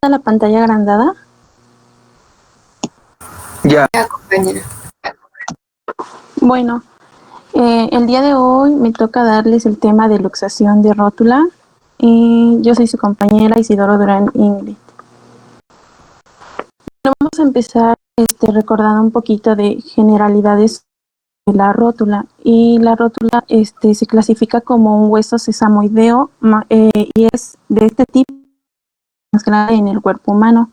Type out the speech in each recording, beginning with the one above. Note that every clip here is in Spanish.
la pantalla agrandada? Ya. Compañera. Bueno, el día de hoy me toca darles el tema de luxación de rótula y yo soy su compañera Isidoro Durán Ingrid. Vamos a empezar recordando un poquito de generalidades de la rótula, y la rótula se clasifica como un hueso sesamoideo y es de este tipo más grande en el cuerpo humano.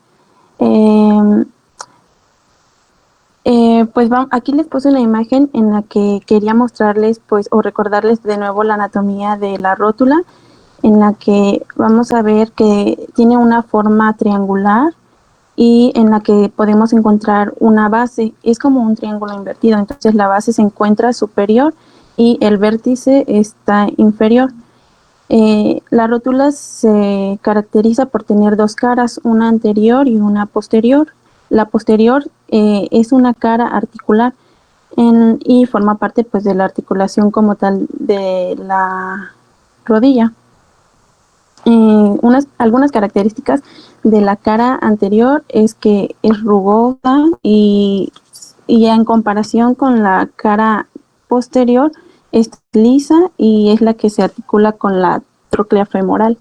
Pues aquí les puse una imagen en la que quería mostrarles o recordarles de nuevo la anatomía de la rótula, en la que vamos a ver que tiene una forma triangular y en la que podemos encontrar una base. Es como un triángulo invertido, entonces la base se encuentra superior y el vértice está inferior. La rótula se caracteriza por tener dos caras, una anterior y una posterior. La posterior es una cara articular y forma parte pues de la articulación como tal de la rodilla. Algunas características de la cara anterior es que es rugosa y en comparación con la cara posterior es lisa y es la que se articula con la tróclea femoral.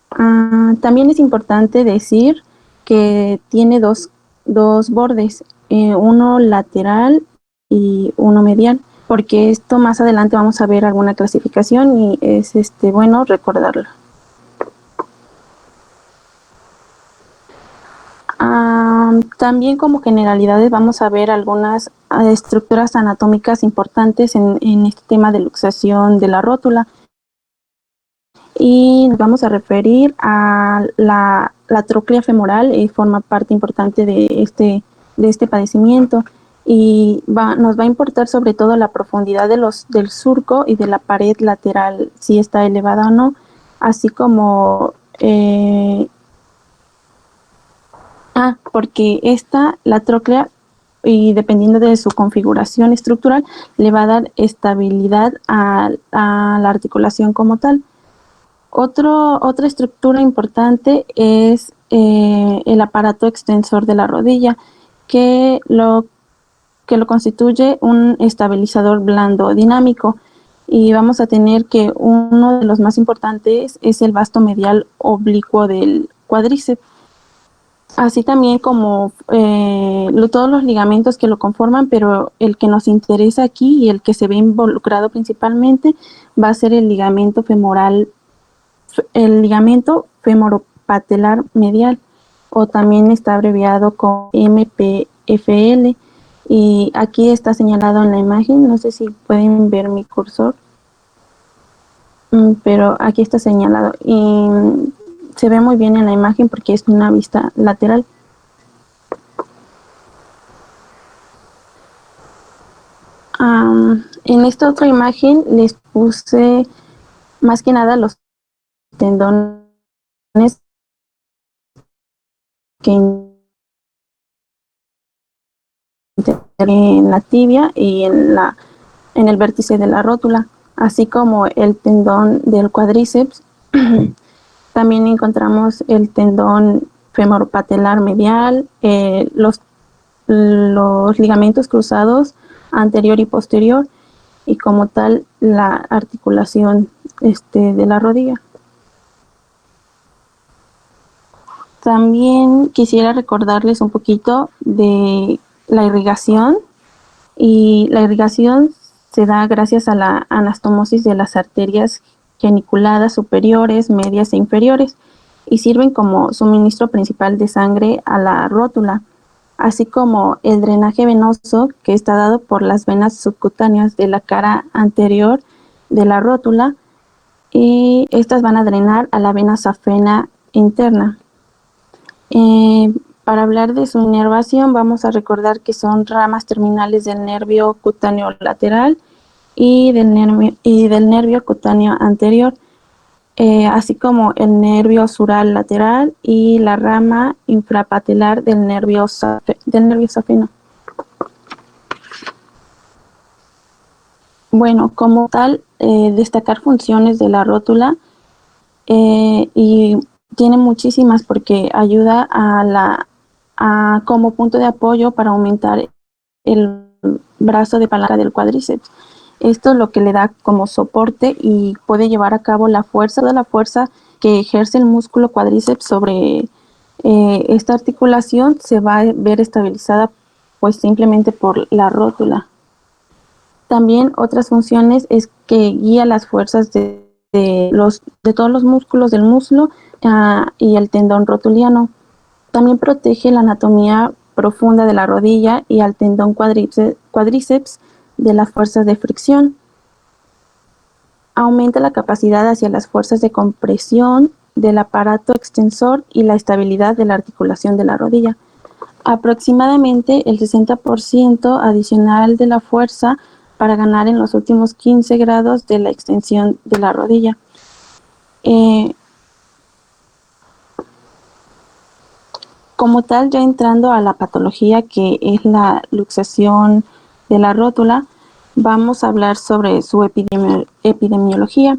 También es importante decir que tiene dos bordes, uno lateral y uno medial, porque esto más adelante vamos a ver alguna clasificación y es bueno recordarlo. También como generalidades vamos a ver algunas estructuras anatómicas importantes en este tema de luxación de la rótula. Y nos vamos a referir a la tróclea femoral, forma parte importante de este padecimiento, y nos va a importar sobre todo la profundidad del surco y de la pared lateral, si está elevada o no, así como porque la tróclea, y dependiendo de su configuración estructural, le va a dar estabilidad a la articulación como tal. Otra estructura importante es el aparato extensor de la rodilla, que lo constituye un estabilizador blando dinámico, y vamos a tener que uno de los más importantes es el vasto medial oblicuo del cuádriceps, así también como todos los ligamentos que lo conforman, pero el que nos interesa aquí y el que se ve involucrado principalmente va a ser el ligamento femoropatelar medial, o también está abreviado como MPFL, y aquí está señalado en la imagen. No sé si pueden ver mi cursor, pero aquí está señalado y se ve muy bien en la imagen porque es una vista lateral. En esta otra imagen les puse más que nada los tendones que en la tibia y en el vértice de la rótula, así como el tendón del cuádriceps. También encontramos el tendón femoropatelar medial, los ligamentos cruzados anterior y posterior, y como tal la articulación de la rodilla. También quisiera recordarles un poquito de la irrigación, y la irrigación se da gracias a la anastomosis de las arterias geniculadas superiores, medias e inferiores, y sirven como suministro principal de sangre a la rótula, así como el drenaje venoso, que está dado por las venas subcutáneas de la cara anterior de la rótula, y estas van a drenar a la vena safena interna. Para hablar de su inervación, vamos a recordar que son ramas terminales del nervio cutáneo lateral y del nervio cutáneo anterior, así como el nervio sural lateral y la rama infrapatelar del nervio safeno. Bueno, como tal, destacar funciones de la rótula, y tiene muchísimas porque ayuda como punto de apoyo para aumentar el brazo de palanca del cuádriceps. Esto es lo que le da como soporte y puede llevar a cabo toda la fuerza que ejerce el músculo cuádriceps sobre esta articulación se va a ver estabilizada pues simplemente por la rótula. También otras funciones es que guía las fuerzas de todos los músculos del muslo y el tendón rotuliano. También protege la anatomía profunda de la rodilla y al tendón cuádriceps de las fuerzas de fricción. Aumenta la capacidad hacia las fuerzas de compresión del aparato extensor y la estabilidad de la articulación de la rodilla. Aproximadamente el 60% adicional de la fuerza para ganar en los últimos 15 grados de la extensión de la rodilla. Como tal, ya entrando a la patología que es la luxación de la rótula, vamos a hablar sobre su epidemiología.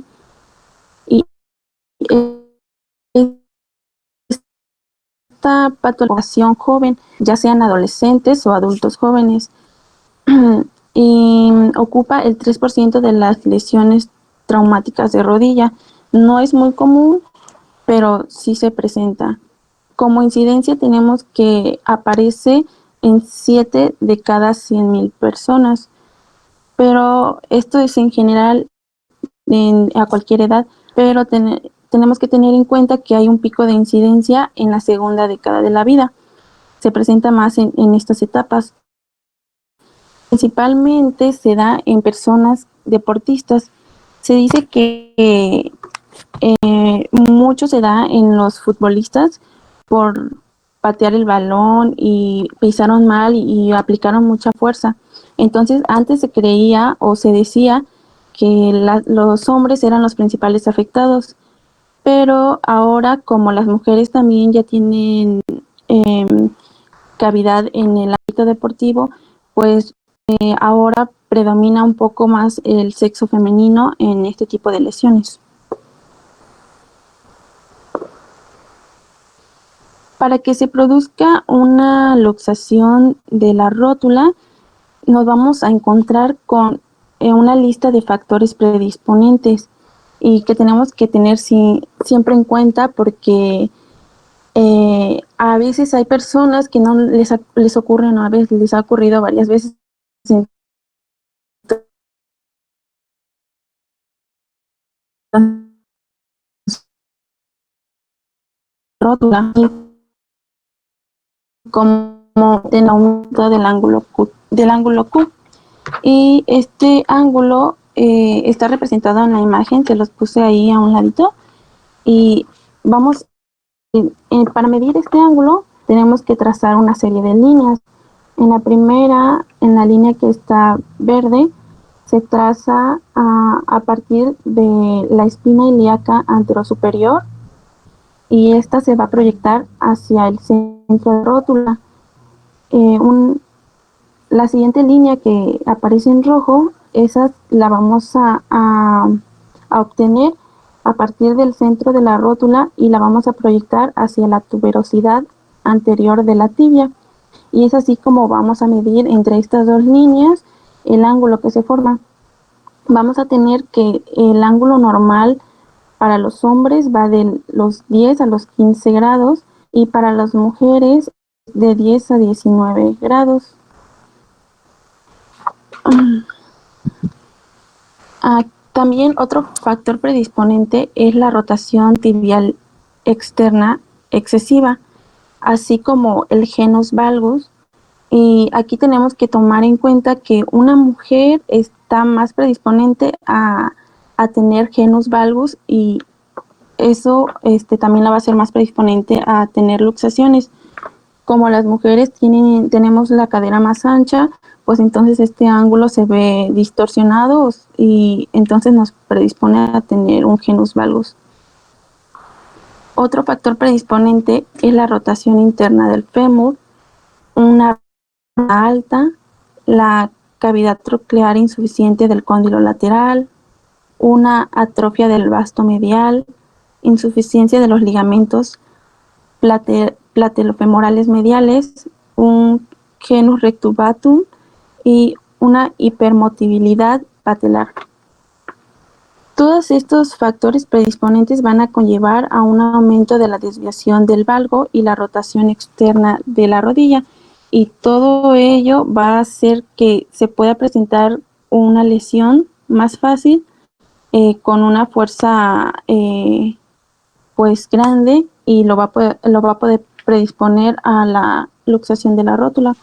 Y esta patología joven, ya sean adolescentes o adultos jóvenes, y ocupa el 3% de las lesiones traumáticas de rodilla. No es muy común, pero sí se presenta. Como incidencia tenemos que aparece en 7 de cada 100,000 personas, pero esto es en general a cualquier edad, pero tenemos que tener en cuenta que hay un pico de incidencia en la segunda década de la vida. Se presenta más en estas etapas. Principalmente se da en personas deportistas. Se dice que mucho se da en los futbolistas por patear el balón y pisaron mal y aplicaron mucha fuerza. Entonces, antes se creía o se decía que los hombres eran los principales afectados, pero ahora como las mujeres también ya tienen cavidad en el ámbito deportivo, pues ahora predomina un poco más el sexo femenino en este tipo de lesiones. Para que se produzca una luxación de la rótula, nos vamos a encontrar con una lista de factores predisponentes y que tenemos que tener siempre en cuenta porque a veces hay personas que no les ocurre, no, a veces les ha ocurrido varias veces en rótula como el aumento del ángulo Q. Y este ángulo está representado en la imagen, se los puse ahí a un ladito. Y vamos, para medir este ángulo, tenemos que trazar una serie de líneas. En la primera, en la línea que está verde, se traza a partir de la espina ilíaca anterosuperior y esta se va a proyectar hacia el centro de rótula. La siguiente línea que aparece en rojo, esa la vamos a obtener a partir del centro de la rótula y la vamos a proyectar hacia la tuberosidad anterior de la tibia. Y es así como vamos a medir entre estas dos líneas el ángulo que se forma. Vamos a tener que el ángulo normal para los hombres va de los 10 a los 15 grados y para las mujeres de 10 a 19 grados. También otro factor predisponente es la rotación tibial externa excesiva, así como el genus valgus. Y aquí tenemos que tomar en cuenta que una mujer está más predisponente a tener genus valgus y eso también la va a hacer más predisponente a tener luxaciones. Como las mujeres tenemos la cadera más ancha, pues entonces este ángulo se ve distorsionado y entonces nos predispone a tener un genus valgus. Otro factor predisponente es la rotación interna del fémur, una alta, la cavidad troclear insuficiente del cóndilo lateral, una atrofia del vasto medial, insuficiencia de los ligamentos patelofemorales mediales, un genus rectubatum y una hipermotilidad patelar. Todos estos factores predisponentes van a conllevar a un aumento de la desviación del valgo y la rotación externa de la rodilla, y todo ello va a hacer que se pueda presentar una lesión más fácil, con una fuerza pues grande, y lo va a poder predisponer a la luxación de la rótula.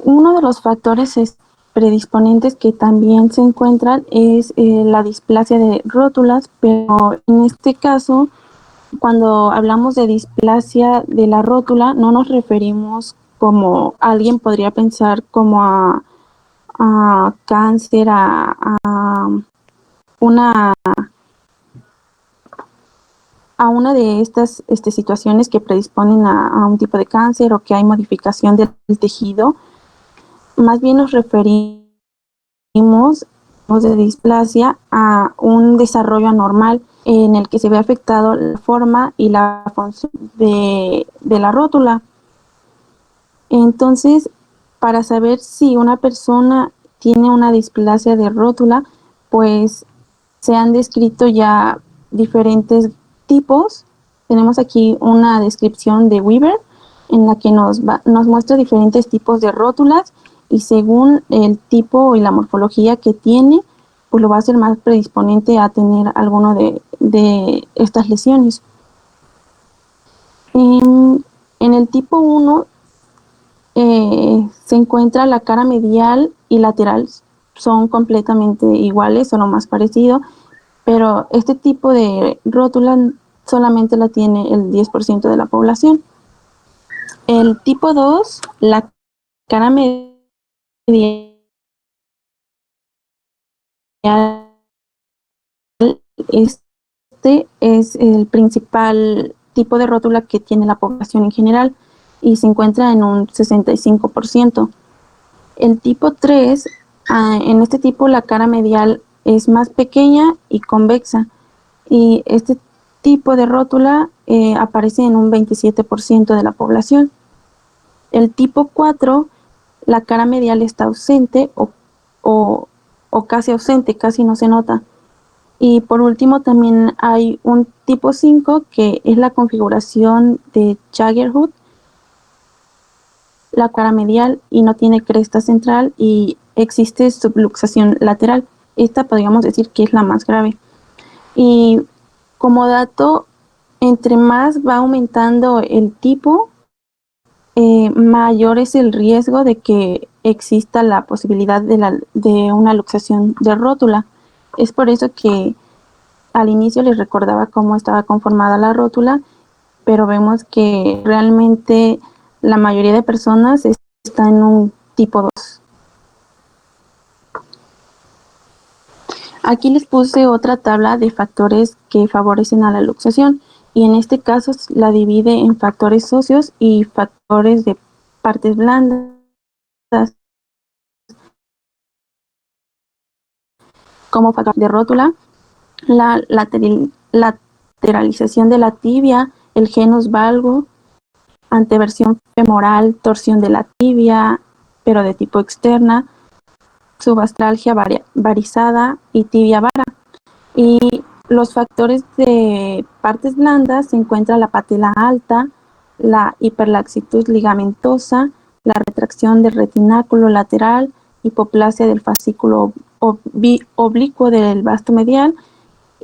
Uno de los factores predisponentes que también se encuentran es la displasia de rótulas, pero en este caso, cuando hablamos de displasia de la rótula, no nos referimos, como alguien podría pensar, como a cáncer, una, a una de estas situaciones que predisponen a un tipo de cáncer, o que hay modificación del tejido. Más bien nos referimos de displasia a un desarrollo anormal en el que se ve afectado la forma y la función de la rótula. Entonces, para saber si una persona tiene una displasia de rótula, pues se han descrito ya diferentes tipos. Tenemos aquí una descripción de Weber en la que nos muestra diferentes tipos de rótulas, y según el tipo y la morfología que tiene, pues lo va a hacer más predisponente a tener alguno de estas lesiones. En el tipo 1 se encuentra la cara medial y lateral, son completamente iguales o lo más parecido, pero este tipo de rótula solamente la tiene el 10% de la población. El tipo 2, la cara medial, este es el principal tipo de rótula que tiene la población en general y se encuentra en un 65%. El tipo 3, en este tipo la cara medial es más pequeña y convexa, y este tipo de rótula aparece en un 27% de la población. El tipo 4, la cara medial está ausente o casi ausente, casi no se nota. Y por último también hay un tipo 5 que es la configuración de Jagger-Hood, la cara medial, y no tiene cresta central y existe subluxación lateral. Esta podríamos decir que es la más grave. Y como dato, entre más va aumentando el tipo, mayor es el riesgo de que exista la posibilidad de una luxación de rótula. Es por eso que al inicio les recordaba cómo estaba conformada la rótula, pero vemos que realmente la mayoría de personas está en un tipo 2. Aquí les puse otra tabla de factores que favorecen a la luxación, y en este caso la divide en factores óseos y factores de partes blandas. Como factor de rótula, la lateralización de la tibia, el genus valgo, anteversión femoral, torsión de la tibia, pero de tipo externa, subastralgia varizada y tibia vara. Y los factores de partes blandas se encuentra la patela alta, la hiperlaxitud ligamentosa, la retracción del retináculo lateral, hipoplasia del fascículo oblicuo del vasto medial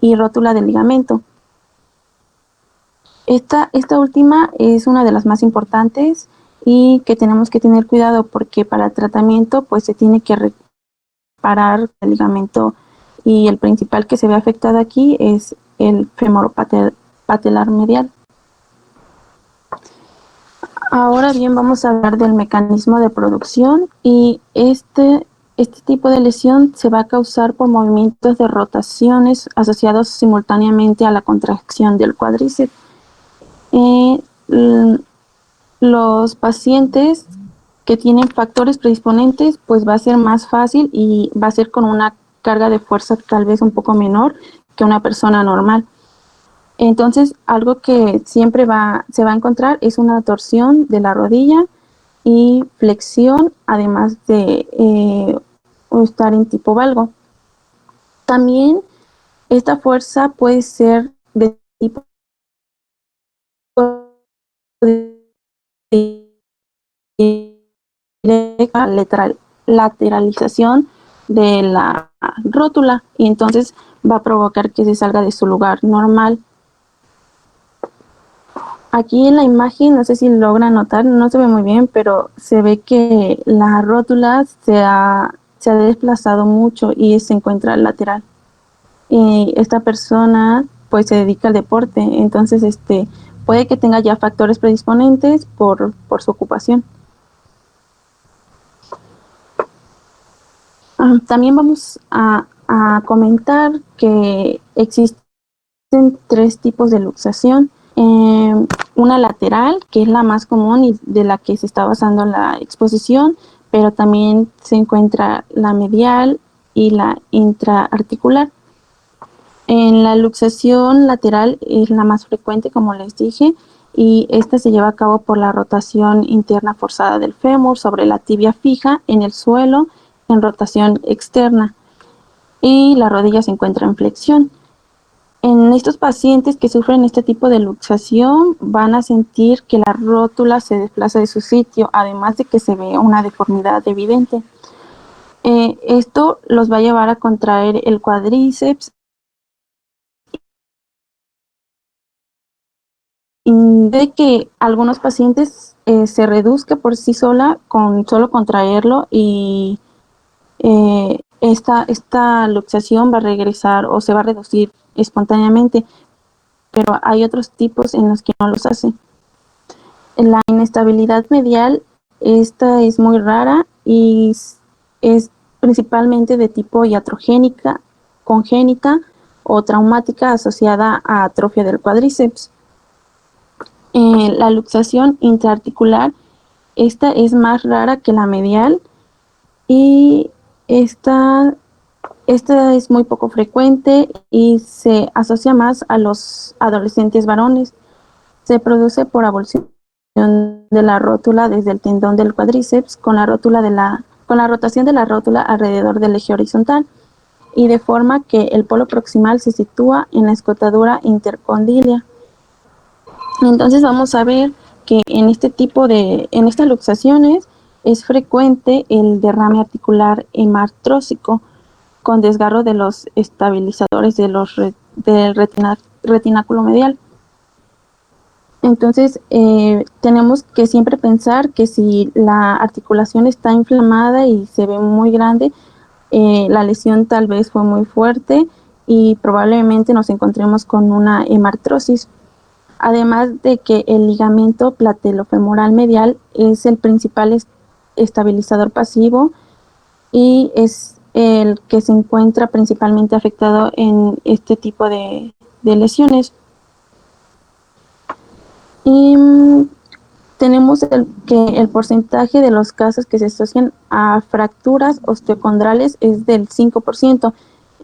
y rótula del ligamento. Esta última es una de las más importantes y que tenemos que tener cuidado, porque para el tratamiento pues se tiene que reparar el ligamento, y el principal que se ve afectado aquí es el femoropatelar medial. Ahora bien, vamos a hablar del mecanismo de producción, y este tipo de lesión se va a causar por movimientos de rotaciones asociados simultáneamente a la contracción del cuádriceps. Los pacientes que tienen factores predisponentes, pues va a ser más fácil y va a ser con una carga de fuerza tal vez un poco menor que una persona normal. Entonces, algo que siempre se va a encontrar es una torsión de la rodilla y flexión, además de estar en tipo valgo. También esta fuerza puede ser de tipo lateralización de la rótula y entonces va a provocar que se salga de su lugar normal. Aquí en la imagen, no sé si logran notar, no se ve muy bien, pero se ve que la rótula se ha desplazado mucho y se encuentra lateral. Y esta persona pues se dedica al deporte, entonces puede que tenga ya factores predisponentes por su ocupación. También vamos a comentar que existen tres tipos de luxación. Una lateral, que es la más común y de la que se está basando la exposición, pero también se encuentra la medial y la intraarticular. En la luxación lateral es la más frecuente, como les dije, y esta se lleva a cabo por la rotación interna forzada del fémur sobre la tibia fija en el suelo en rotación externa y la rodilla se encuentra en flexión. En estos pacientes que sufren este tipo de luxación van a sentir que la rótula se desplaza de su sitio, además de que se ve una deformidad evidente. Esto los va a llevar a contraer el cuádriceps de que algunos pacientes se reduzca por sí sola con solo contraerlo y esta luxación va a regresar o se va a reducir espontáneamente, pero hay otros tipos en los que no los hace. La inestabilidad medial, esta es muy rara y es principalmente de tipo iatrogénica, congénita o traumática asociada a atrofia del cuádriceps. La luxación intraarticular, esta es más rara que la medial y esta es muy poco frecuente y se asocia más a los adolescentes varones. Se produce por abulsión de la rótula desde el tendón del cuádriceps con la rotación de la rótula alrededor del eje horizontal y de forma que el polo proximal se sitúa en la escotadura intercondilia. Entonces vamos a ver que en estas luxaciones es frecuente el derrame articular hemartrósico con desgarro de los estabilizadores del retináculo medial. Entonces, tenemos que siempre pensar que si la articulación está inflamada y se ve muy grande, la lesión tal vez fue muy fuerte y probablemente nos encontremos con una hemartrosis. Además de que el ligamento patelofemoral medial es el principal estabilizador pasivo y es el que se encuentra principalmente afectado en este tipo de lesiones. Y tenemos que el porcentaje de los casos que se asocian a fracturas osteocondrales es del 5%.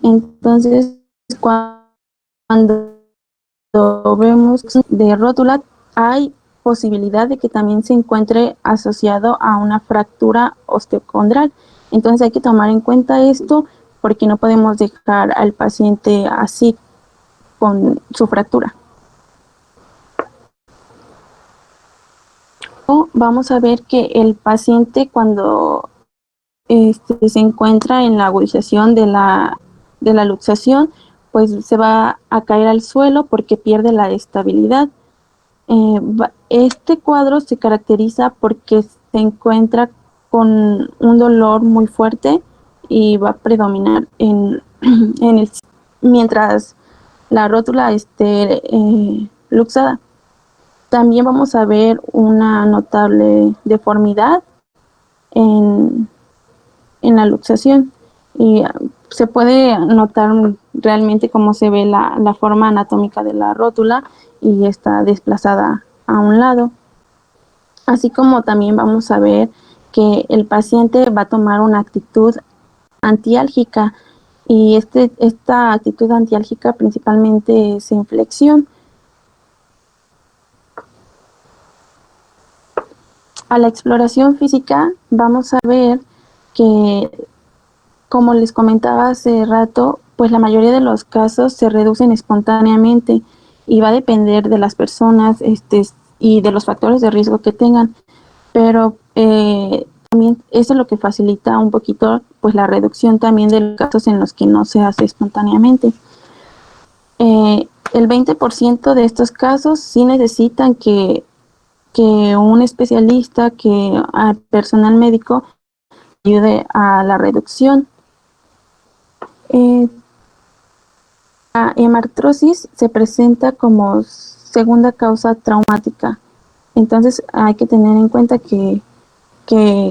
Entonces, cuando vemos de rótula, hay posibilidad de que también se encuentre asociado a una fractura osteocondral. Entonces hay que tomar en cuenta esto porque no podemos dejar al paciente así con su fractura. Vamos a ver que el paciente cuando se encuentra en la agudización de la luxación, pues se va a caer al suelo porque pierde la estabilidad. Este cuadro se caracteriza porque se encuentra con un dolor muy fuerte y va a predominar mientras la rótula esté luxada. También vamos a ver una notable deformidad en, en la luxación y se puede notar realmente cómo se ve la forma anatómica de la rótula y está desplazada a un lado. así como también vamos a ver que el paciente va a tomar una actitud antiálgica y esta actitud antiálgica principalmente es inflexión. A la exploración física vamos a ver que, como les comentaba hace rato, pues la mayoría de los casos se reducen espontáneamente y va a depender de las personas y de los factores de riesgo que tengan, pero también eso es lo que facilita un poquito pues la reducción también de los casos en los que no se hace espontáneamente. El 20% de estos casos sí necesitan que un especialista, que al personal médico ayude a la reducción. La hemartrosis se presenta como segunda causa traumática. Entonces hay que tener en cuenta que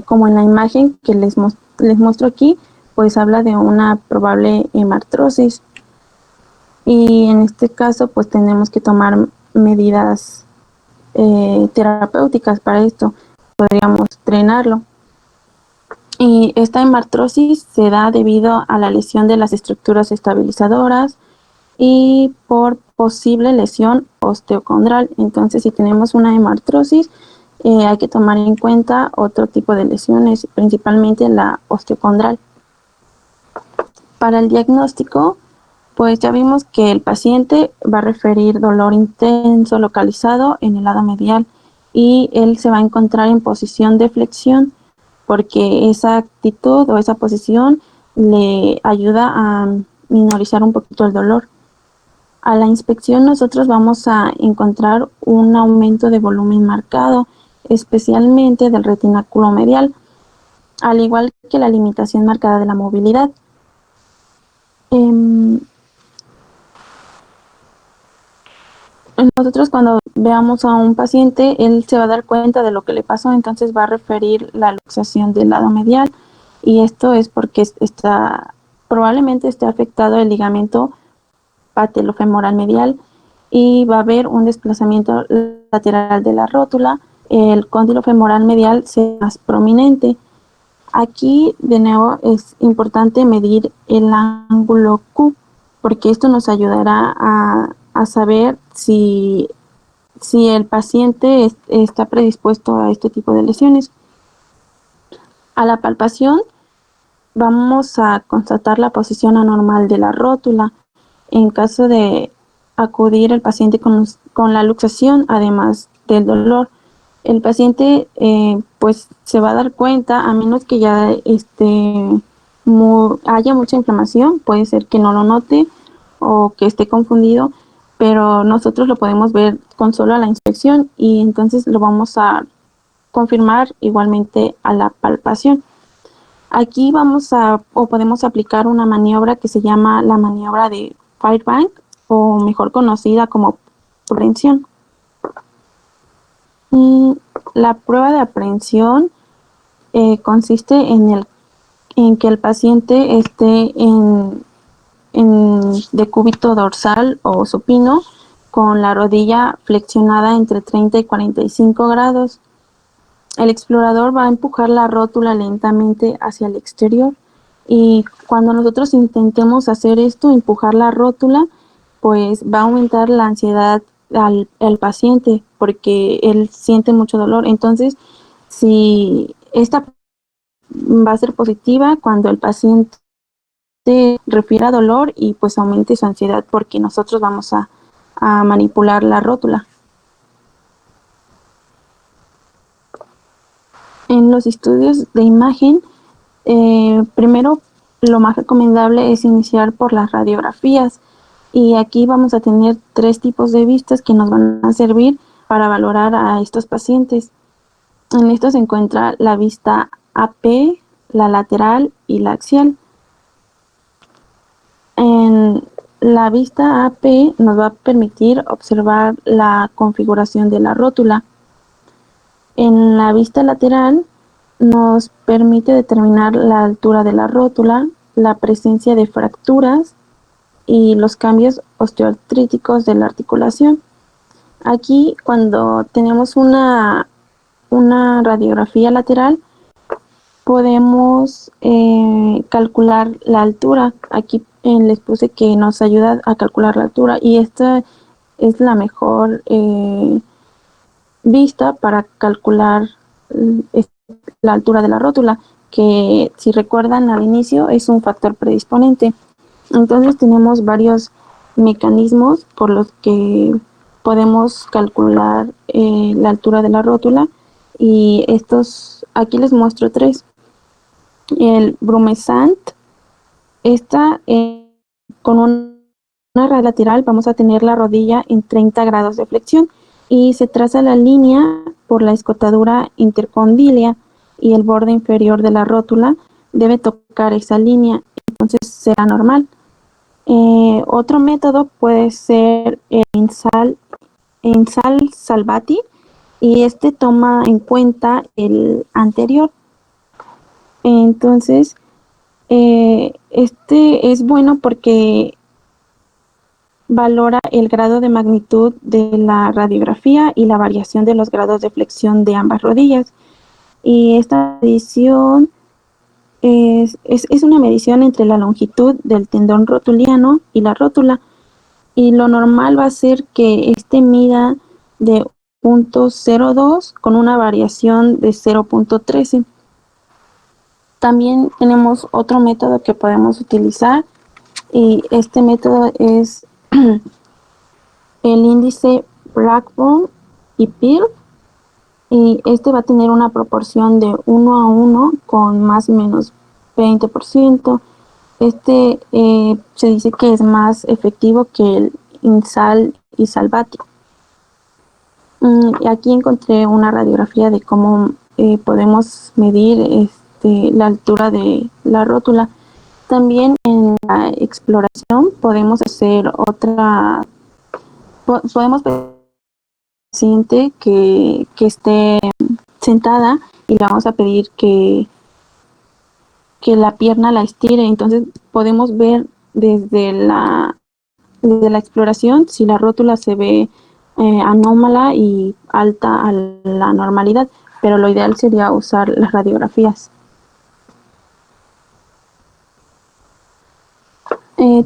como en la imagen que les muestro aquí, pues habla de una probable hemartrosis. Y en este caso, pues tenemos que tomar medidas terapéuticas para esto. Podríamos drenarlo. Y esta hemartrosis se da debido a la lesión de las estructuras estabilizadoras y por posible lesión osteocondral. Entonces, si tenemos una hemartrosis, hay que tomar en cuenta otro tipo de lesiones, principalmente la osteocondral. Para el diagnóstico, pues ya vimos que el paciente va a referir dolor intenso localizado en el lado medial y él se va a encontrar en posición de flexión porque esa actitud o esa posición le ayuda a minorizar un poquito el dolor. A la inspección nosotros vamos a encontrar un aumento de volumen marcado, especialmente del retináculo medial, al igual que la limitación marcada de la movilidad. Nosotros cuando veamos a un paciente, él se va a dar cuenta de lo que le pasó, entonces va a referir la luxación del lado medial y esto es porque probablemente esté afectado el ligamento patelofemoral medial y va a haber un desplazamiento lateral de la rótula, el cóndilo femoral medial sea más prominente. Aquí de nuevo es importante medir el ángulo Q porque esto nos ayudará a saber si el paciente está predispuesto a este tipo de lesiones. A la palpación vamos a constatar la posición anormal de la rótula. En caso de acudir el paciente con la luxación, además del dolor, el paciente pues se va a dar cuenta, a menos que ya haya mucha inflamación, puede ser que no lo note o que esté confundido, pero nosotros lo podemos ver con solo la inspección y entonces lo vamos a confirmar igualmente a la palpación. Aquí podemos aplicar una maniobra que se llama la maniobra de Fairbank o mejor conocida como aprehensión. La prueba de aprehensión consiste en que el paciente esté en decúbito dorsal o supino con la rodilla flexionada entre 30 y 45 grados. El explorador va a empujar la rótula lentamente hacia el exterior y cuando nosotros intentemos hacer esto, empujar la rótula, pues va a aumentar la ansiedad al paciente porque él siente mucho dolor. Entonces, si esta va a ser positiva cuando el paciente refiera dolor y pues aumente su ansiedad porque nosotros vamos a manipular la rótula. En los estudios de imagen, primero lo más recomendable es iniciar por las radiografías y aquí vamos a tener 3 tipos de vistas que nos van a servir para valorar a estos pacientes. En esto se encuentra la vista AP, la lateral y la axial. En la vista AP nos va a permitir observar la configuración de la rótula. En la vista lateral nos permite determinar la altura de la rótula, la presencia de fracturas y los cambios osteoartríticos de la articulación. Aquí cuando tenemos una una radiografía lateral, podemos calcular la altura. Aquí les puse que nos ayuda a calcular la altura y esta es la mejor vista para calcular la altura de la rótula, que si recuerdan al inicio es un factor predisponente. Entonces tenemos varios mecanismos por los que podemos calcular la altura de la rótula y estos, aquí les muestro tres. El Brumesant, esta con una raya lateral vamos a tener la rodilla en 30 grados de flexión y se traza la línea por la escotadura intercondílea y el borde inferior de la rótula debe tocar esa línea, entonces será normal. Otro método puede ser el Insal-Salvati y este toma en cuenta el anterior. Entonces, este es bueno porque valora el grado de magnitud de la radiografía y la variación de los grados de flexión de ambas rodillas. Y esta medición es una medición entre la longitud del tendón rotuliano y la rótula. Y lo normal va a ser que este mida de 0.02 con una variación de 0.13. También tenemos otro método que podemos utilizar y este método es el índice Blackburn y Pearl, y este va a tener una proporción de 1:1 con más o menos 20%. Este se dice que es más efectivo que el Insal y Salvati. Aquí encontré una radiografía de cómo podemos medir la altura de la rótula. También en la exploración podemos hacer podemos pedir al paciente que esté sentada y le vamos a pedir que la pierna la estire. Entonces podemos ver desde la exploración si la rótula se ve anómala y alta a la normalidad, pero lo ideal sería usar las radiografías.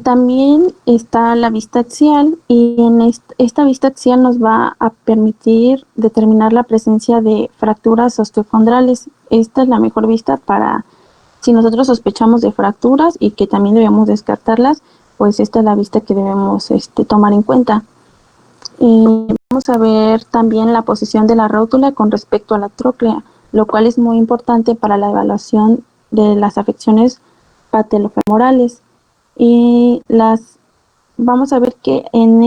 También está la vista axial y en esta vista axial nos va a permitir determinar la presencia de fracturas osteocondrales. Esta es la mejor vista para si nosotros sospechamos de fracturas y que también debemos descartarlas, pues esta es la vista que debemos tomar en cuenta. Vamos a ver también la posición de la rótula con respecto a la tróclea, lo cual es muy importante para la evaluación de las afecciones patelofemorales. Y vamos a ver que en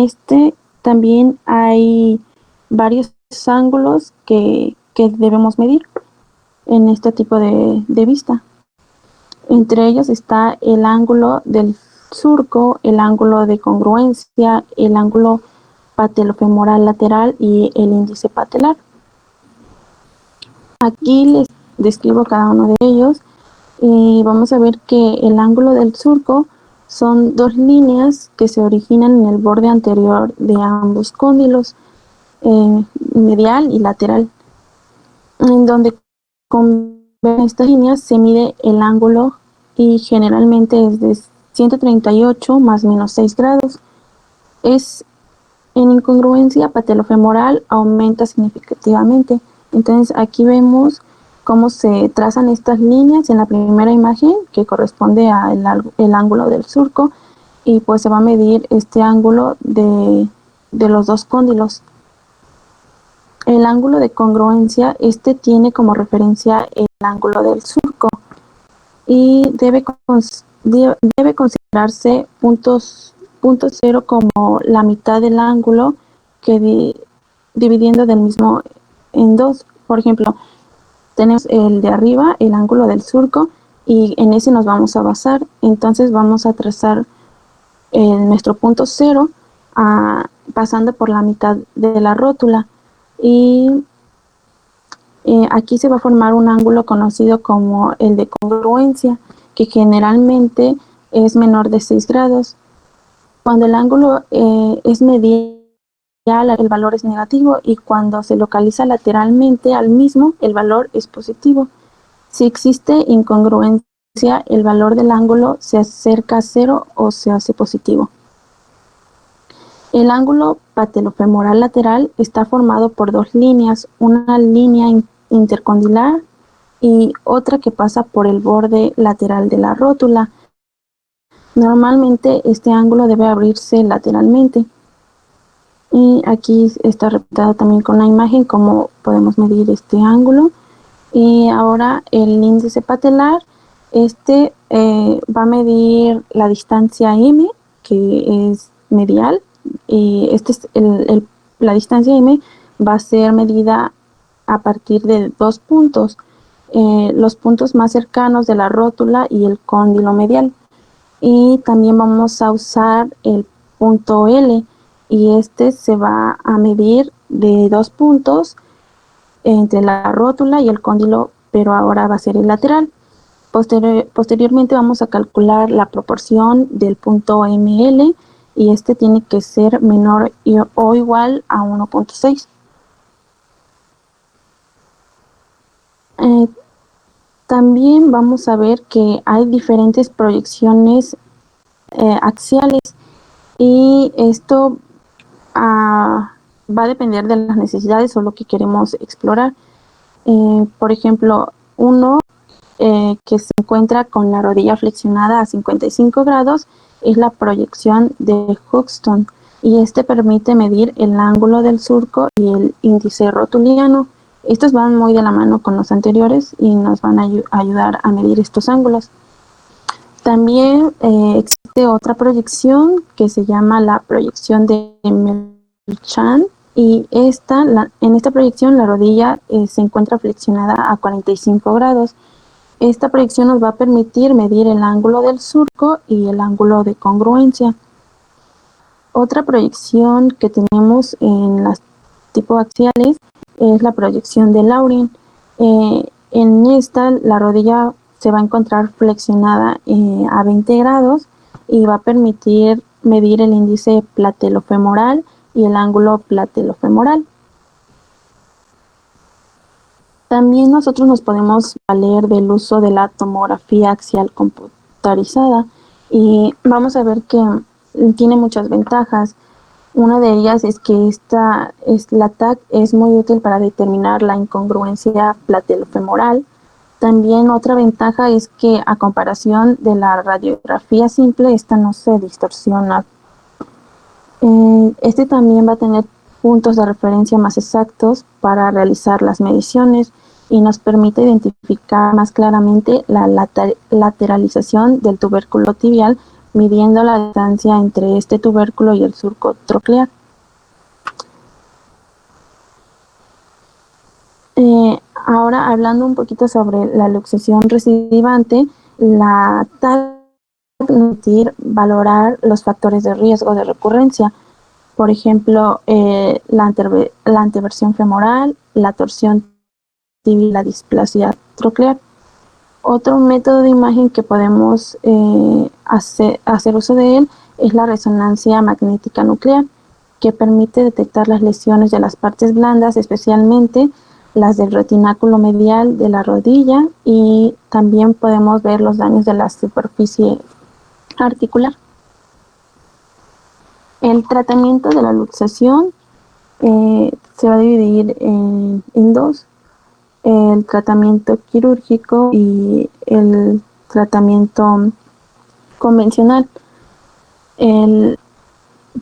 también hay varios ángulos que debemos medir en este tipo de vista. Entre ellos está el ángulo del surco, el ángulo de congruencia, el ángulo patelofemoral lateral y el índice patelar. Aquí les describo cada uno de ellos y vamos a ver que el ángulo del surco son dos líneas que se originan en el borde anterior de ambos cóndilos, medial y lateral, en donde con estas líneas se mide el ángulo y generalmente es de 138 más menos 6 grados. En incongruencia patelofemoral aumenta significativamente. Entonces aquí vemos cómo se trazan estas líneas en la primera imagen que corresponde al ángulo del surco y pues se va a medir este ángulo de los dos cóndilos. El ángulo de congruencia, tiene como referencia el ángulo del surco y debe considerarse punto cero como la mitad del ángulo que dividiendo del mismo en dos. Por ejemplo, tenemos el de arriba, el ángulo del surco, y en ese nos vamos a basar. Entonces vamos a trazar nuestro punto cero pasando por la mitad de la rótula. Y aquí se va a formar un ángulo conocido como el de congruencia, que generalmente es menor de 6 grados. Cuando el ángulo es mediano el valor es negativo y cuando se localiza lateralmente al mismo, el valor es positivo. Si existe incongruencia, el valor del ángulo se acerca a cero o se hace positivo. El ángulo patelofemoral lateral está formado por dos líneas, una línea intercondilar y otra que pasa por el borde lateral de la rótula. Normalmente este ángulo debe abrirse lateralmente. Y aquí está representado también con la imagen cómo podemos medir este ángulo. Y ahora el índice patelar, va a medir la distancia M, que es medial, y la distancia M va a ser medida a partir de dos puntos, los puntos más cercanos de la rótula y el cóndilo medial. Y también vamos a usar el punto L, y se va a medir de dos puntos entre la rótula y el cóndilo, pero ahora va a ser el lateral. Posteriormente vamos a calcular la proporción del punto ML y tiene que ser menor o igual a 1.6. También vamos a ver que hay diferentes proyecciones axiales y esto va a depender de las necesidades o lo que queremos explorar. Por ejemplo, que se encuentra con la rodilla flexionada a 55 grados es la proyección de Hoxton, y permite medir el ángulo del surco y el índice rotuliano. Estos van muy de la mano con los anteriores y nos van a ayudar a medir estos ángulos. También existe otra proyección que se llama la proyección de Merchant, y en esta proyección la rodilla se encuentra flexionada a 45 grados. Esta proyección nos va a permitir medir el ángulo del surco y el ángulo de congruencia. Otra proyección que tenemos en las tipos axiales es la proyección de Laurent. En la rodilla se va a encontrar flexionada a 20 grados y va a permitir medir el índice platelofemoral y el ángulo platelofemoral. También nosotros nos podemos valer del uso de la tomografía axial computarizada, y vamos a ver que tiene muchas ventajas. Una de ellas es que la TAC es muy útil para determinar la incongruencia platelofemoral. También otra ventaja es que a comparación de la radiografía simple, esta no se distorsiona. También va a tener puntos de referencia más exactos para realizar las mediciones y nos permite identificar más claramente la lateralización del tubérculo tibial, midiendo la distancia entre este tubérculo y el surco troclear. Ahora, hablando un poquito sobre la luxación recidivante, la TAC permitir valorar los factores de riesgo de recurrencia. Por ejemplo, la anteversión femoral, la torsión tibia y la displasia troclear. Otro método de imagen que podemos hacer uso de él es la resonancia magnética nuclear, que permite detectar las lesiones de las partes blandas, especialmente las del retináculo medial de la rodilla, y también podemos ver los daños de la superficie articular. El tratamiento de la luxación se va a dividir en dos: el tratamiento quirúrgico y el tratamiento convencional.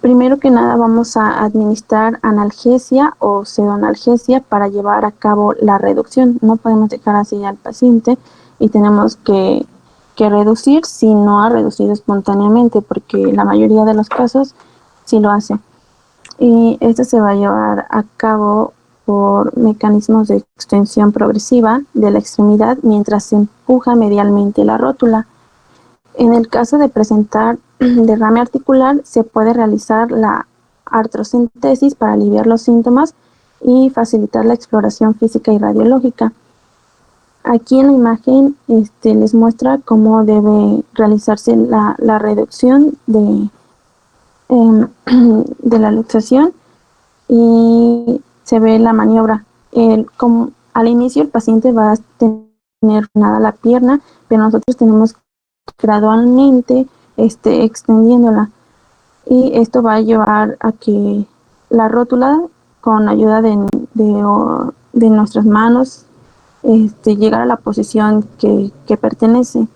Primero que nada vamos a administrar analgesia o pseudoanalgesia para llevar a cabo la reducción. No podemos dejar así al paciente y tenemos que reducir, si no ha reducido espontáneamente, porque la mayoría de los casos sí lo hace. Y esto se va a llevar a cabo por mecanismos de extensión progresiva de la extremidad mientras se empuja medialmente la rótula. En el caso de presentar derrame articular, se puede realizar la artrocentesis para aliviar los síntomas y facilitar la exploración física y radiológica. Aquí en la imagen les muestra cómo debe realizarse la reducción de la luxación. y se ve la maniobra. Como al inicio el paciente va a tener nada la pierna, pero nosotros tenemos gradualmente extendiéndola, y esto va a llevar a que la rótula, con ayuda de nuestras manos, llegar a la posición que pertenece.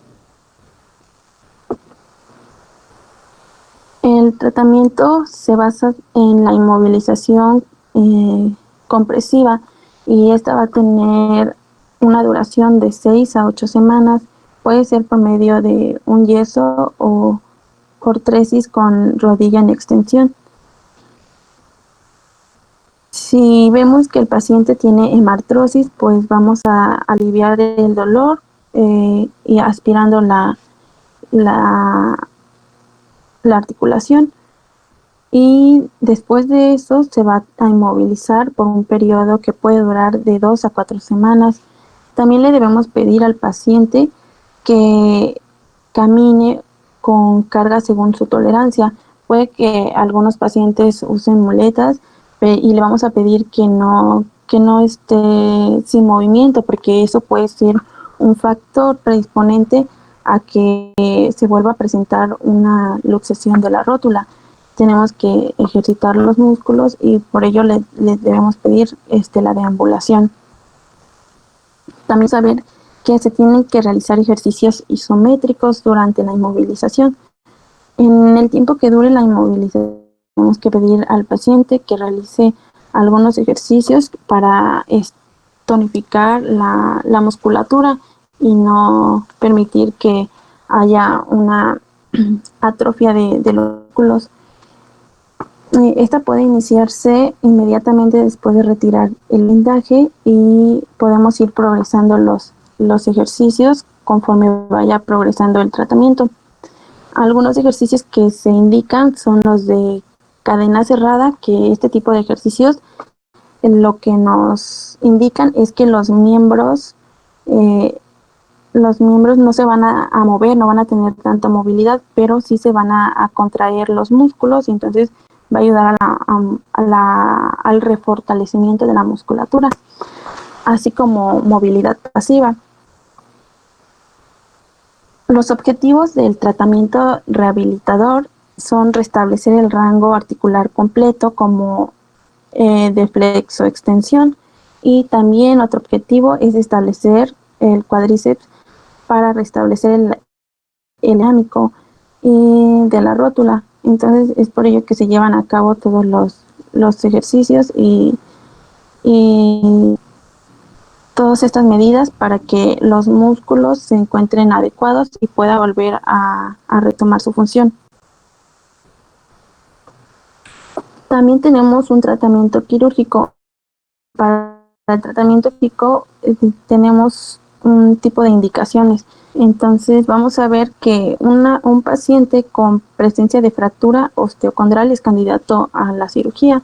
El tratamiento se basa en la inmovilización compresiva, y esta va a tener una duración de 6 a 8 semanas. Puede ser por medio de un yeso o ortesis con rodilla en extensión. Si vemos que el paciente tiene hemartrosis, pues vamos a aliviar el dolor y aspirando la articulación, y después de eso se va a inmovilizar por un periodo que puede durar de 2 a 4 semanas. También le debemos pedir al paciente que camine con carga según su tolerancia. Puede que algunos pacientes usen muletas, y le vamos a pedir que no esté sin movimiento, porque eso puede ser un factor predisponente a que se vuelva a presentar una luxación de la rótula. Tenemos que ejercitar los músculos, y por ello le debemos pedir la deambulación. También saber que se tienen que realizar ejercicios isométricos durante la inmovilización. En el tiempo que dure la inmovilización, tenemos que pedir al paciente que realice algunos ejercicios para tonificar la musculatura y no permitir que haya una atrofia de los músculos. Esta puede iniciarse inmediatamente después de retirar el vendaje, y podemos ir progresando los ejercicios conforme vaya progresando el tratamiento. Algunos ejercicios que se indican son los de cadena cerrada, que este tipo de ejercicios lo que nos indican es que los miembros no se van a mover, no van a tener tanta movilidad, pero sí se van a contraer los músculos, y entonces va a ayudar al refortalecimiento de la musculatura, así como movilidad pasiva. Los objetivos del tratamiento rehabilitador son restablecer el rango articular completo, como de flexoextensión, y también otro objetivo es establecer el cuádriceps para restablecer el dinámico de la rótula. Entonces es por ello que se llevan a cabo todos los ejercicios y todas estas medidas para que los músculos se encuentren adecuados y pueda volver a retomar su función. También tenemos un tratamiento quirúrgico. Para el tratamiento quirúrgico tenemos un tipo de indicaciones. Entonces vamos a ver que un paciente con presencia de fractura osteocondral es candidato a la cirugía.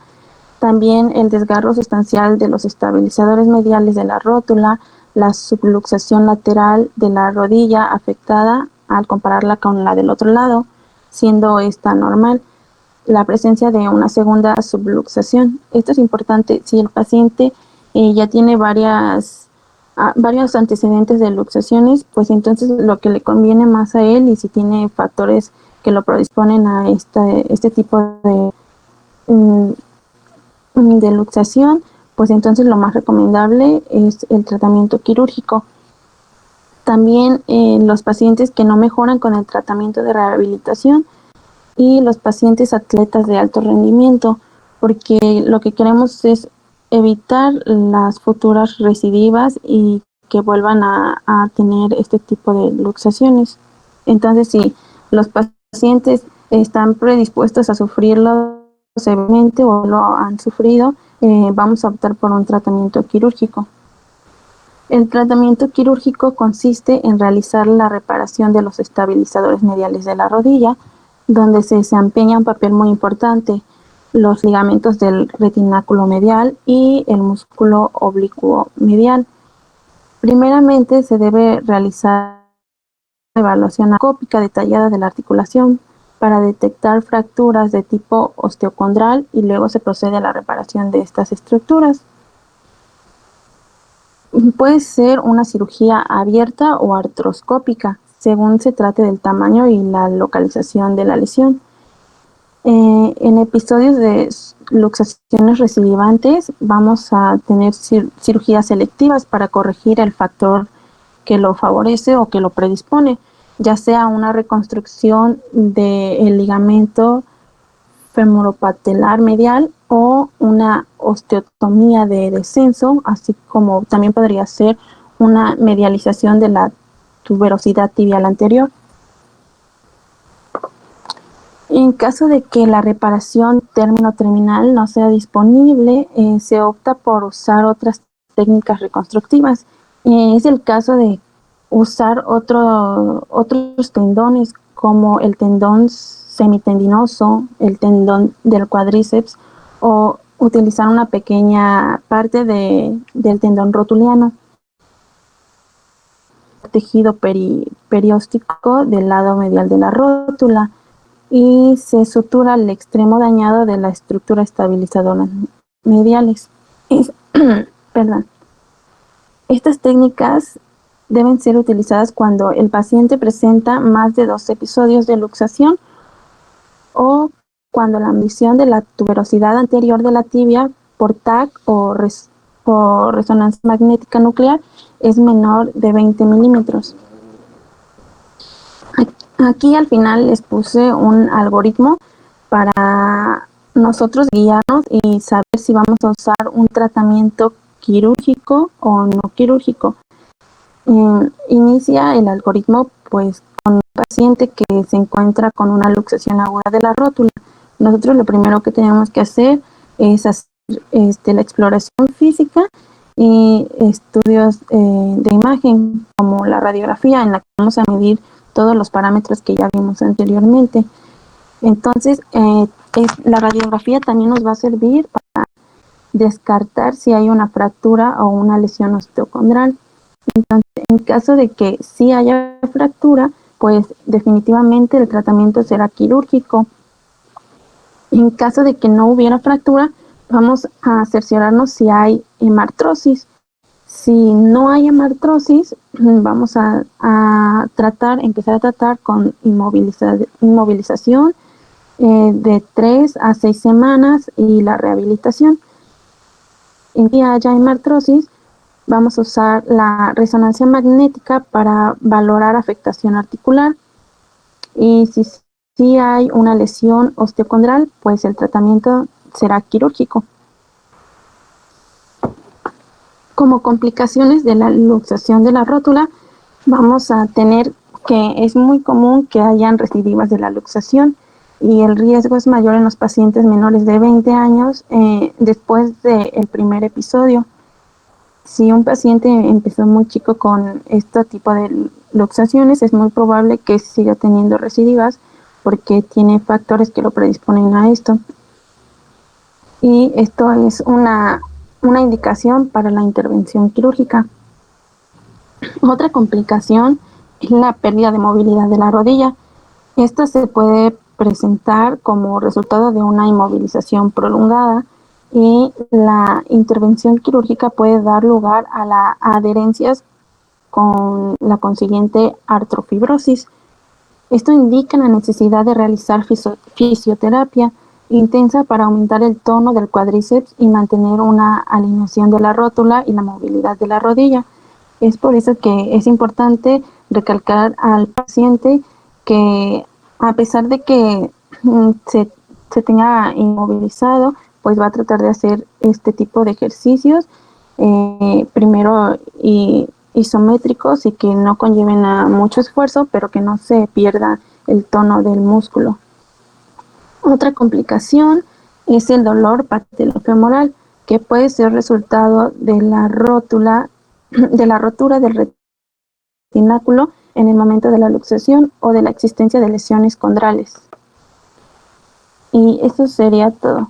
También el desgarro sustancial de los estabilizadores mediales de la rótula, la subluxación lateral de la rodilla afectada al compararla con la del otro lado, siendo esta normal, la presencia de una segunda subluxación. Esto es importante si el paciente ya tiene varios antecedentes de luxaciones, pues entonces lo que le conviene más a él, y si tiene factores que lo predisponen a este tipo de luxación, pues entonces lo más recomendable es el tratamiento quirúrgico. También los pacientes que no mejoran con el tratamiento de rehabilitación, y los pacientes atletas de alto rendimiento, porque lo que queremos es evitar las futuras recidivas y que vuelvan a tener este tipo de luxaciones. Entonces, si los pacientes están predispuestos a sufrirlo severamente o lo han sufrido, vamos a optar por un tratamiento quirúrgico. El tratamiento quirúrgico consiste en realizar la reparación de los estabilizadores mediales de la rodilla, donde se desempeña un papel muy importante los ligamentos del retináculo medial y el músculo oblicuo medial. Primeramente se debe realizar una evaluación anatòmica detallada de la articulación, para detectar fracturas de tipo osteocondral y luego se procede a la reparación de estas estructuras. Puede ser una cirugía abierta o artroscópica, según se trate del tamaño y la localización de la lesión. En episodios de luxaciones recidivantes vamos a tener cirugías selectivas para corregir el factor que lo favorece o que lo predispone, ya sea una reconstrucción del ligamento femoropatelar medial o una osteotomía de descenso, así como también podría ser una medialización de la tuberosidad tibial anterior. En caso de que la reparación término-terminal no sea disponible, se opta por usar otras técnicas reconstructivas. Es el caso de usar otros tendones como el tendón semitendinoso, el tendón del cuádriceps o utilizar una pequeña parte del tendón rotuliano, tejido perióstico del lado medial de la rótula y se sutura el extremo dañado de la estructura estabilizadora mediales. Perdón. Estas técnicas deben ser utilizadas cuando el paciente presenta más de 2 episodios de luxación o cuando la medición de la tuberosidad anterior de la tibia por TAC o resonancia magnética nuclear es menor de 20 milímetros. Aquí al final les puse un algoritmo para nosotros guiarnos y saber si vamos a usar un tratamiento quirúrgico o no quirúrgico. Inicia el algoritmo pues con un paciente que se encuentra con una luxación aguda de la rótula. Nosotros lo primero que tenemos que hacer es hacer la exploración física y estudios de imagen como la radiografía en la que vamos a medir todos los parámetros que ya vimos anteriormente. Entonces, la radiografía también nos va a servir para descartar si hay una fractura o una lesión osteocondral. Entonces, en caso de que sí haya fractura, pues definitivamente el tratamiento será quirúrgico. En caso de que no hubiera fractura, vamos a cerciorarnos si hay hemartrosis. Si no hay hemartrosis, vamos a empezar a tratar con inmovilización de 3 a 6 semanas y la rehabilitación. En que haya hemartrosis, vamos a usar la resonancia magnética para valorar afectación articular. Y si hay una lesión osteocondral, pues el tratamiento será quirúrgico. Como complicaciones de la luxación de la rótula, vamos a tener que es muy común que hayan recidivas de la luxación y el riesgo es mayor en los pacientes menores de 20 años después del primer episodio. Si un paciente empezó muy chico con este tipo de luxaciones, es muy probable que siga teniendo recidivas porque tiene factores que lo predisponen a esto. Y esto es una indicación para la intervención quirúrgica. Otra complicación es la pérdida de movilidad de la rodilla. Esta se puede presentar como resultado de una inmovilización prolongada y la intervención quirúrgica puede dar lugar a las adherencias con la consiguiente artrofibrosis. Esto indica la necesidad de realizar fisioterapia intensa para aumentar el tono del cuádriceps y mantener una alineación de la rótula y la movilidad de la rodilla. Es por eso que es importante recalcar al paciente que a pesar de que se tenga inmovilizado, pues va a tratar de hacer este tipo de ejercicios, primero isométricos y que no conlleven a mucho esfuerzo, pero que no se pierda el tono del músculo. Otra complicación es el dolor patelofemoral, que puede ser resultado de la rotura del retináculo en el momento de la luxación o de la existencia de lesiones condrales. Y eso sería todo.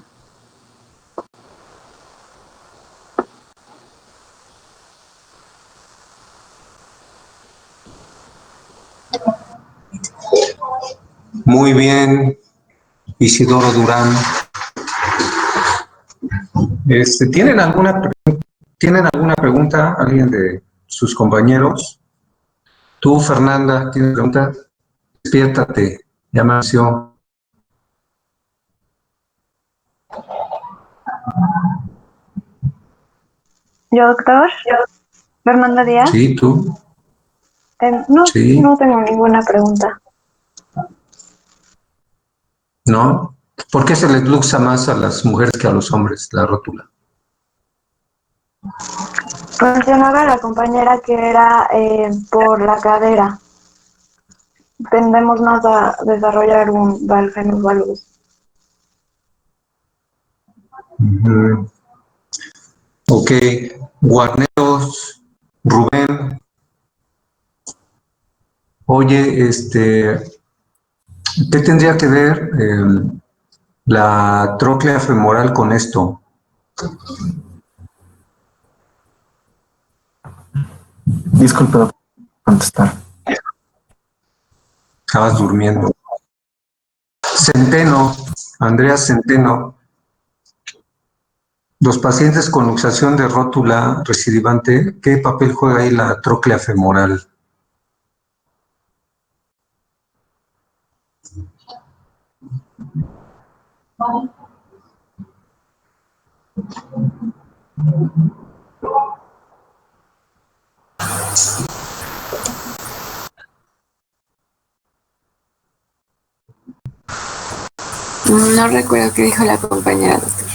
Muy bien, Isidoro Durán. ¿Tienen alguna pregunta alguien de sus compañeros? Tú, Fernanda, ¿tienes pregunta? Despiértate, ya amaneció. Yo, doctor. Fernanda Díaz. Sí, tú. No, Sí. no tengo ninguna pregunta. ¿No? ¿Por qué se les luxa más a las mujeres que a los hombres la rótula? Mencionaba la compañera que era por la cadera. Tendemos más a desarrollar un valgus valgus. Ok, Guarneros, Rubén. Oye, ¿qué tendría que ver la tróclea femoral con esto? Disculpe, no puedo contestar. Estabas durmiendo. Centeno, Andrea Centeno. Los pacientes con luxación de rótula recidivante, ¿qué papel juega ahí la tróclea femoral? No recuerdo qué dijo la compañera, doctor.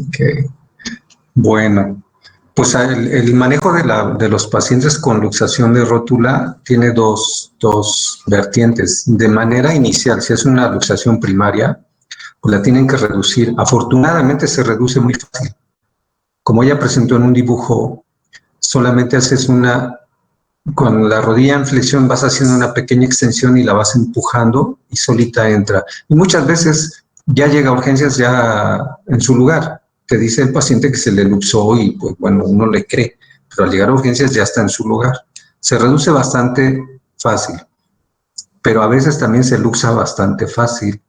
Ok. Bueno, pues el manejo de los pacientes con luxación de rótula tiene dos vertientes. De manera inicial, si es una luxación primaria, pues la tienen que reducir. Afortunadamente se reduce muy fácil. Como ella presentó en un dibujo, solamente haces con la rodilla en flexión vas haciendo una pequeña extensión y la vas empujando y solita entra. Y muchas veces ya llega a urgencias ya en su lugar. Te dice el paciente que se le luxó y pues bueno, uno le cree, pero al llegar a urgencias ya está en su lugar. Se reduce bastante fácil, pero a veces también se luxa bastante fácil.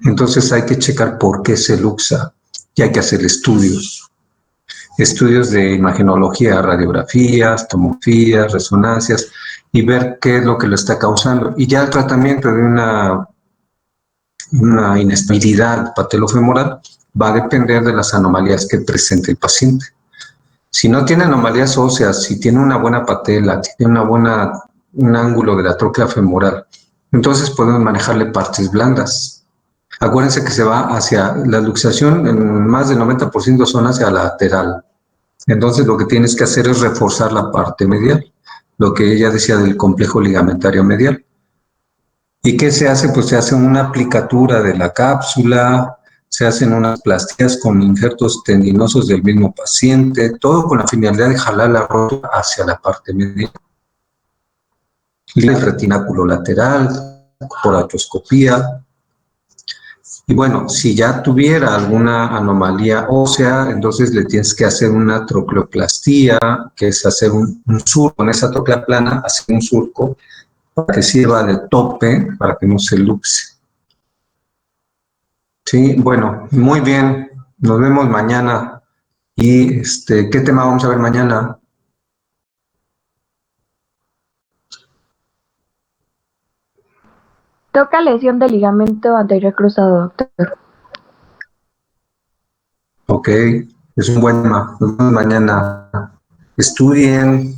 Entonces hay que checar por qué se luxa y hay que hacer estudios de imagenología, radiografías, tomografías, resonancias y ver qué es lo que lo está causando. Y ya el tratamiento de una inestabilidad patelofemoral va a depender de las anomalías que presente el paciente. Si no tiene anomalías óseas, si tiene una buena patela, tiene un ángulo de la tróclea femoral, entonces podemos manejarle partes blandas. Acuérdense que se va hacia la luxación, en más del 90% son hacia la lateral. Entonces lo que tienes que hacer es reforzar la parte medial, lo que ella decía del complejo ligamentario medial. ¿Y qué se hace? Pues se hace una aplicatura de la cápsula, se hacen unas plastías con injertos tendinosos del mismo paciente, todo con la finalidad de jalar la rótula hacia la parte medial. El retináculo lateral, por artroscopía. Y bueno, si ya tuviera alguna anomalía ósea, entonces le tienes que hacer una trocleoplastía, que es hacer un surco en esa troclea plana, hacer un surco para que sirva de tope, para que no se luxe. Sí, bueno, muy bien. Nos vemos mañana. ¿Y qué tema vamos a ver mañana? Toca lesión del ligamento anterior cruzado, doctor. Ok, es un buen tema. Nos vemos mañana. Estudien.